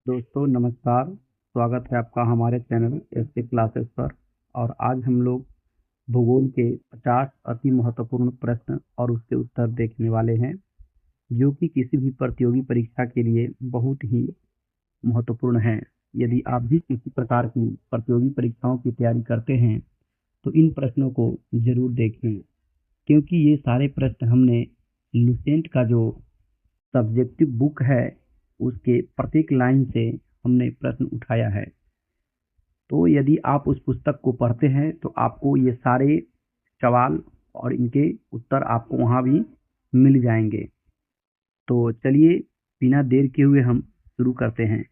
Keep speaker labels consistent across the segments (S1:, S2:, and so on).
S1: दोस्तों नमस्कार। स्वागत है आपका हमारे चैनल एसके क्लासेस पर। और आज हम लोग भूगोल के 50 अति महत्वपूर्ण प्रश्न और उसके उत्तर देखने वाले हैं, जो कि किसी भी प्रतियोगी परीक्षा के लिए बहुत ही महत्वपूर्ण हैं। यदि आप भी किसी प्रकार की प्रतियोगी परीक्षाओं की तैयारी करते हैं तो इन प्रश्नों को जरूर देखें, क्योंकि ये सारे प्रश्न हमने लुसेंट का जो सब्जेक्टिव बुक है उसके प्रत्येक लाइन से हमने प्रश्न उठाया है। तो यदि आप उस पुस्तक को पढ़ते हैं तो आपको ये सारे सवाल और इनके उत्तर आपको वहाँ भी मिल जाएंगे। तो चलिए बिना देर किए हुए हम शुरू करते हैं।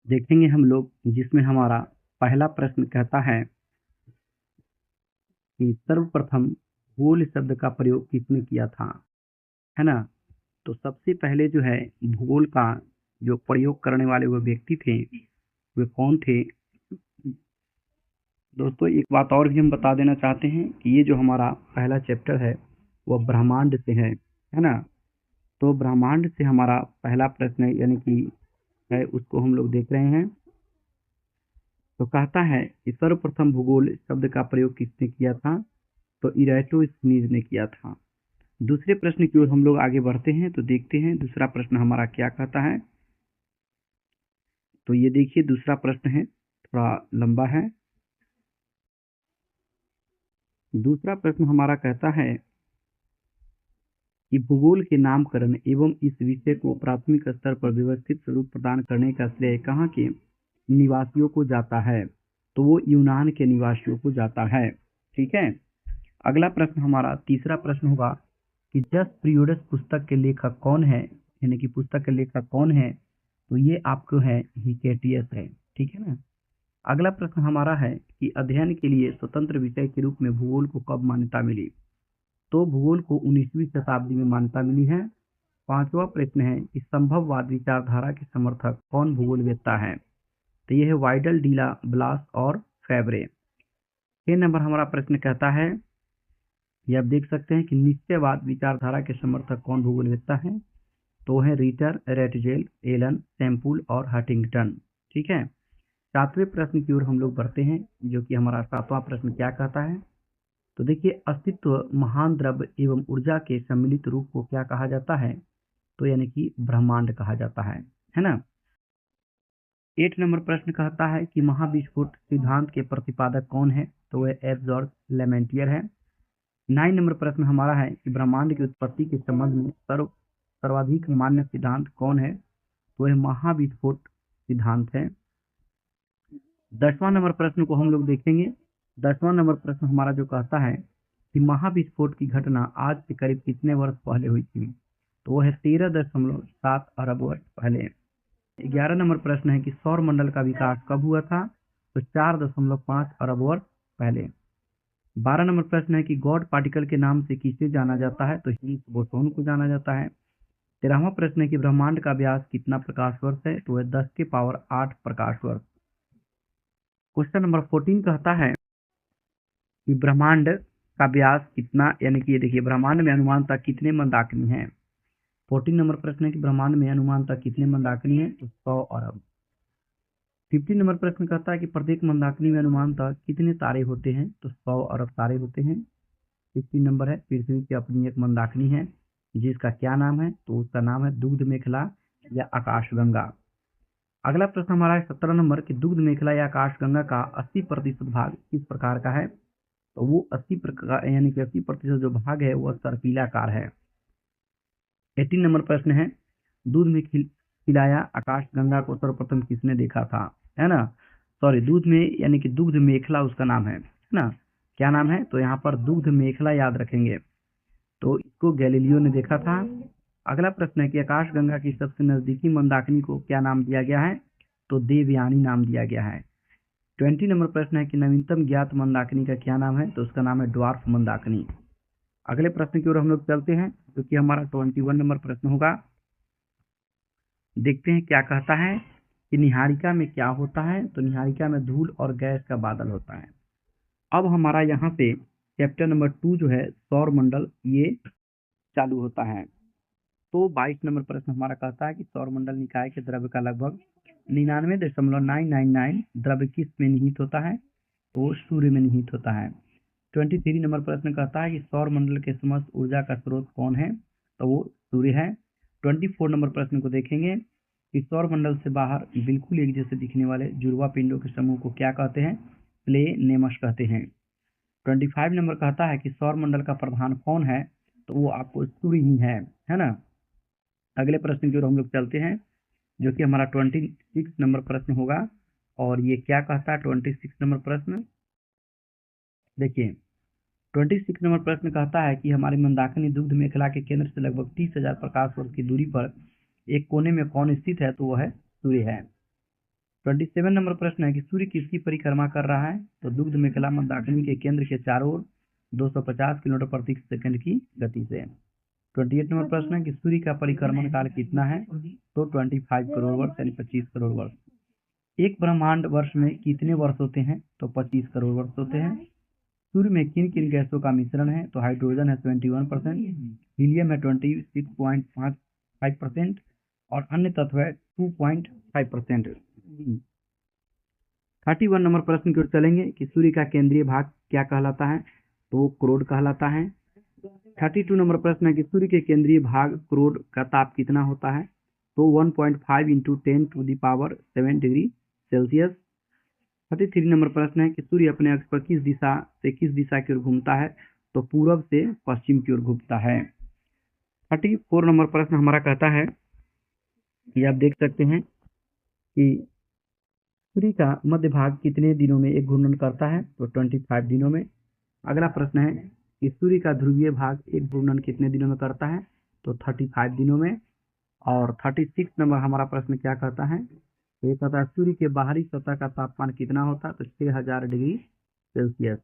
S1: देखेंगे हम लोग, जिसमें हमारा पहला प्रश्न कहता है कि सर्वप्रथम भूगोल शब्द का प्रयोग किसने किया था, है ना। तो सबसे पहले जो है भूगोल का जो प्रयोग करने वाले वो व्यक्ति थे, वे कौन थे। दोस्तों एक बात और भी हम बता देना चाहते हैं कि ये जो हमारा पहला चैप्टर है वह ब्रह्मांड से है ना। तो ब्रह्मांड से हमारा पहला प्रश्न यानी कि है उसको हम लोग देख रहे हैं। तो कहता है कि सर्वप्रथम भूगोल शब्द का प्रयोग किसने किया था, तो इराटोस्थनीज ने किया था। दूसरे प्रश्न की ओर हम लोग आगे बढ़ते हैं तो देखते हैं दूसरा प्रश्न हमारा क्या कहता है। तो ये देखिए दूसरा प्रश्न है, थोड़ा लंबा है। दूसरा प्रश्न हमारा कहता है कि भूगोल के नामकरण एवं इस विषय को प्राथमिक स्तर पर व्यवस्थित स्वरूप प्रदान करने का श्रेय कहाँ के निवासियों को जाता है, तो वो यूनान के निवासियों को जाता है। ठीक है। अगला प्रश्न हमारा तीसरा प्रश्न होगा कि जस पीरियड्स पुस्तक के लेखक कौन है, यानी कि पुस्तक के लेखक कौन है, तो ये आपको है हिकेटियस है। ठीक है ना। अगला प्रश्न हमारा है कि अध्ययन के लिए स्वतंत्र विषय के रूप में भूगोल को कब मान्यता मिली, तो भूगोल को 19वीं शताब्दी में मान्यता मिली है। पांचवा प्रश्न है कि संभववाद विचारधारा के समर्थक कौन भूगोलवेत्ता है, तो यह है वाइडल, डीला, ब्लास और फैब्रे। 6 नंबर हमारा प्रश्न कहता है, ये आप देख सकते हैं कि निश्चयवाद विचारधारा के समर्थक कौन भूगोलवेत्ता है, तो है रीटर, रेटजेल, एलन, सैम्पुल और हटिंगटन। ठीक है। सातवें प्रश्न की ओर हम लोग बढ़ते हैं, जो कि हमारा सातवां प्रश्न क्या कहता है। तो देखिए अस्तित्व महान द्रव्य एवं ऊर्जा के सम्मिलित रूप को क्या कहा जाता है, तो यानी कि ब्रह्मांड कहा जाता है ना। 8 नंबर प्रश्न कहता है कि महाविस्फोट सिद्धांत के प्रतिपादक कौन है, तो वह एफ जॉर्ज लेमेंटियर है। 9 नंबर प्रश्न हमारा है कि ब्रह्मांड की उत्पत्ति के संबंध में सर्वाधिक मान्य सिद्धांत कौन है, तो वह महाविस्फोट सिद्धांत है। 10वां नंबर प्रश्न को हम लोग देखेंगे। 10वां नंबर प्रश्न हमारा जो कहता है कि महाविस्फोट की घटना आज से करीब कितने वर्ष पहले हुई थी, तो वह है 13.7 अरब वर्ष पहले। 11 नंबर प्रश्न है कि सौर मंडल का विकास कब हुआ था, तो 4.5 अरब वर्ष पहले। 12 नंबर प्रश्न है कि गॉड पार्टिकल के नाम से किसे जाना जाता है, तो हिग्स बोसोन को जाना जाता है। 13वां प्रश्न है कि ब्रह्मांड का व्यास कितना प्रकाश वर्ष है, तो वह 10 के पावर 8 प्रकाश वर्ष। क्वेश्चन नंबर 14 कहता है कि ब्रह्मांड का व्यास कितना, यानी कि ये देखिए ब्रह्मांड में अनुमानतः कितने मंदाकिनी हैं। 14 नंबर प्रश्न है कि ब्रह्मांड में अनुमानतः कितने मंदाकिनी हैं, तो 100 अरब। 15 नंबर प्रश्न कहता है कि प्रत्येक मंदाकिनी में अनुमानतः कितने तारे होते हैं, तो 100 अरब तारे होते हैं। 15 नंबर है पृथ्वी की अपनी एक मंदाकिनी है जिसका क्या नाम है, तो उसका नाम है दुग्ध मेखला या आकाशगंगा। अगला प्रश्न हमारा है 17 नंबर कि दुग्ध मेखला या आकाशगंगा का 80% भाग किस प्रकार का है, तो वो 80% यानी कि 80% जो भाग है वह सर्पिलाकार है। 18 नंबर प्रश्न है दूध में खिलाया आकाशगंगा को सर्वप्रथम किसने देखा था, है ना। सॉरी, दूध में यानी कि दुग्ध मेखला उसका नाम है ना। क्या नाम है, तो यहाँ पर दुग्ध मेखला याद रखेंगे, तो इसको गैलीलियो ने देखा था। अगला प्रश्न है कि आकाशगंगा की सबसे नजदीकी मंदाकिनी को क्या नाम दिया गया है, तो देवयानी नाम दिया गया है। 20 नंबर प्रश्न है कि नवीनतम ज्ञात मंदाकिनी का क्या नाम है, तो उसका नाम है ड्वार्फ मंदाकिनी। अगले प्रश्न की ओर हम लोग चलते हैं, जो कि हमारा 21 नंबर प्रश्न होगा। देखते हैं क्या कहता है कि निहारिका में क्या होता है, तो निहारिका में धूल और गैस का बादल होता है। अब हमारा यहाँ पे चैप्टर नंबर 2 जो है सौर मंडल, ये चालू होता है। तो 22 नंबर प्रश्न हमारा कहता है कि सौरमंडल निकाय के द्रव्य का लगभग 99.999 द्रव्य किस में निहित होता है? तो सूर्य में निहित होता है। 23 नंबर प्रश्न कहता है कि सौरमंडल के समस्त ऊर्जा का स्रोत कौन है? तो वो सूर्य है। 24 नंबर प्रश्न को देखेंगे कि सौरमंडल से बाहर बिल्कुल एक जैसे दिखने वाले जुड़वा पिंडों के समूह को क्या कहते हैं? प्लेनेमस कहते हैं। 25 नंबर कहता है कि सौरमंडल का प्रधान कौन है? तो वो आपको सूर्य ही है ना। अगले प्रश्न की ओर हम लोग चलते हैं, जो कि हमारा 26 नंबर प्रश्न होगा। और ये क्या कहता है 26 नंबर प्रश्न? देखिए 26 नंबर प्रश्न कहता है कि हमारी मंदाकिनी दुग्ध मेखला के केंद्र से लगभग 30,000 प्रकाश वर्ष की दूरी पर एक कोने में कौन स्थित है? तो वह है सूर्य है। 27 नंबर प्रश्न है कि सूर्य किसकी परिक्रमा कर रहा है? तो दुग्ध मेखला मंदाकिनी के केंद्र के चारों ओर 250 किलोमीटर प्रति सेकंड की गति से। 28 नंबर प्रश्न है कि सूर्य का परिक्रमण काल कितना है? तो 25 करोड़ वर्ष यानी 25 करोड़ वर्ष। एक ब्रह्मांड वर्ष में कितने वर्ष होते हैं? तो 25 करोड़ वर्ष होते हैं। सूर्य में किन किन गैसों का मिश्रण है? तो हाइड्रोजन है 21%, हीलियम है 26.5% और अन्य तत्व है 2.5%। 31 नंबर प्रश्न की ओर चलेंगे कि सूर्य का केंद्रीय भाग क्या कहलाता है? तो वो क्रोड कहलाता है। 32 नंबर प्रश्न है कि सूर्य के केंद्रीय भाग क्रोड का ताप कितना होता है? तो 1.5 × 10⁷ डिग्री सेल्सियस। 33 नंबर प्रश्न है कि सूर्य अपने अक्ष पर किस दिशा की ओर घूमता है? तो पूरब से पश्चिम की ओर घूमता है। 34 नंबर प्रश्न हमारा कहता है, ये आप देख सकते हैं कि सूर्य का मध्य भाग कितने दिनों में एक घूर्णन करता है? तो 25 दिनों में। अगला प्रश्न है कि सूर्य का ध्रुवीय भाग एक घूर्णन कितने दिनों में करता है? तो 35 दिनों में। और 36 नंबर हमारा प्रश्न क्या कहता है? तो ये कहता है सूर्य के बाहरी सतह का तापमान कितना होता है? तो 6000 डिग्री सेल्सियस।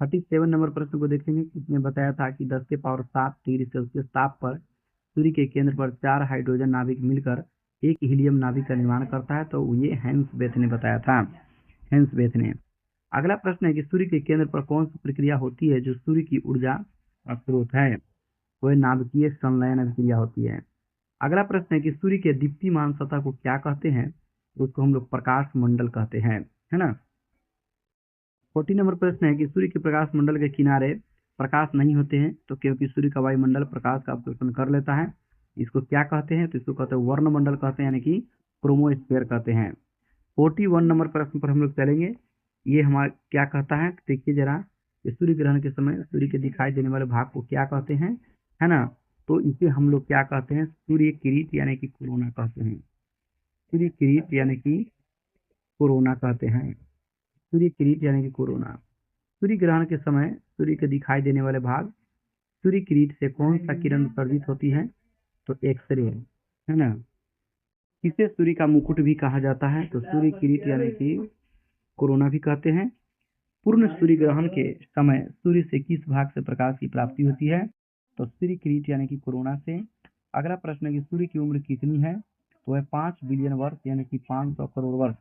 S1: 37 नंबर प्रश्न को देखेंगे, किसने बताया था कि 10⁷ डिग्री सेल्सियस ताप पर सूर्य के केंद्र पर 4 हाइड्रोजन नाभिक मिलकर एक हीलियम नाभिक का निर्माण करता है? तो ये हैंस बेथ ने बताया था, हैंस बेथ ने। अगला प्रश्न है कि सूर्य के केंद्र पर कौन सी प्रक्रिया होती है जो सूर्य की ऊर्जा का स्रोत है? वह नाभिकीय संलयन अभिक्रिया होती है। अगला प्रश्न है कि सूर्य के दीप्तिमान सतह को क्या कहते हैं? उसको हम लोग प्रकाश मंडल कहते हैं, है ना। 40 नंबर प्रश्न है कि सूर्य के प्रकाश मंडल के किनारे प्रकाश नहीं होते हैं, तो क्योंकि सूर्य का वायुमंडल प्रकाश का अवशोषण कर लेता है। इसको क्या कहते हैं? तो इसको कहते हैं वर्णमंडल कहते हैं, यानी कि क्रोमोस्फीयर कहते हैं। 41 नंबर प्रश्न पर हम लोग चलेंगे। ये हमारा क्या कहता है? देखिए जरा, सूर्य ग्रहण के समय सूर्य के दिखाई देने वाले भाग को क्या कहते हैं, है ना। तो इसे हम लोग क्या कहते हैं? सूर्य किरीट यानी कि कोरोना कहते हैं। सूर्य किरीट यानी कि कोरोना कहते हैं। सूर्य किरीट यानी कि कोरोना। सूर्य ग्रहण के समय सूर्य के दिखाई देने वाले भाग सूर्य किरीट से कौन सा किरण उत्सर्जित होती है? तो एक्सरे, है ना। किसे सूर्य का मुकुट भी कहा जाता है? तो सूर्य किरीट यानी कि कोरोना भी कहते हैं। पूर्ण सूर्य ग्रहण के समय सूर्य से किस भाग से प्रकाश की प्राप्ति होती है? तो सूर्य किरीट यानी कि कोरोना से। अगला प्रश्न है कि सूर्य की उम्र कितनी है? तो वह 5 बिलियन वर्ष यानी कि 500 करोड़ वर्ष।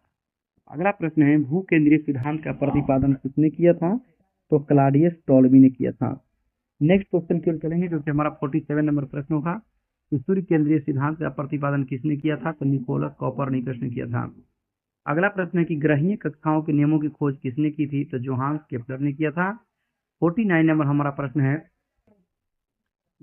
S1: अगला प्रश्न है भू केंद्रीय सिद्धांत का प्रतिपादन किसने किया था? तो क्लॉडियस टॉलमी ने किया था। नेक्स्ट क्वेश्चन की ओर चलेंगे, जो कि हमारा 47 नंबर प्रश्न होगा कि सूर्य केंद्रीय सिद्धांत का प्रतिपादन किसने किया था? तो निकोलस कोपरनिकस ने किया था। अगला प्रश्न है कि ग्रहीय कक्षाओं के नियमों की खोज किसने की थी? तो जोहान्स केपलर ने किया था। 49 नंबर हमारा प्रश्न है,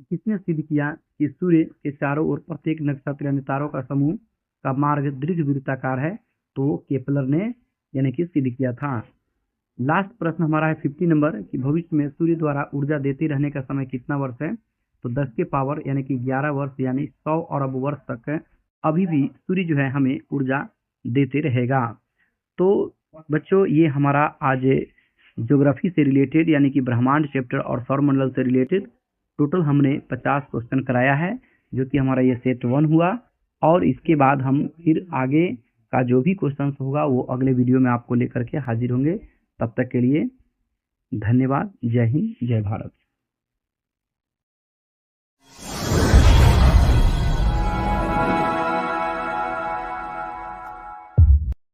S1: किसने सिद्ध किया कि सूर्य के चारों ओर प्रत्येक नक्षत्र यानी तारों का समूह का मार्ग दीर्घवृत्ताकार है? तो केपलर ने यानी कि सिद्ध किया था। लास्ट प्रश्न हमारा है 50 नंबर कि भविष्य में सूर्य द्वारा ऊर्जा देते रहने का समय कितना वर्ष है? तो 10 के पावर यानी कि 11 वर्ष यानी 100 अरब वर्ष तक अभी भी सूर्य जो है हमें ऊर्जा देते रहेगा। तो बच्चों, ये हमारा आज ज्योग्राफी से रिलेटेड यानी कि ब्रह्मांड चैप्टर और सौरमंडल से रिलेटेड टोटल हमने 50 क्वेश्चन कराया है, जो कि हमारा ये सेट 1 हुआ। और इसके बाद हम फिर आगे का जो भी क्वेश्चन होगा वो अगले वीडियो में आपको लेकर के हाजिर होंगे। तब तक के लिए धन्यवाद। जय हिंद, जय भारत।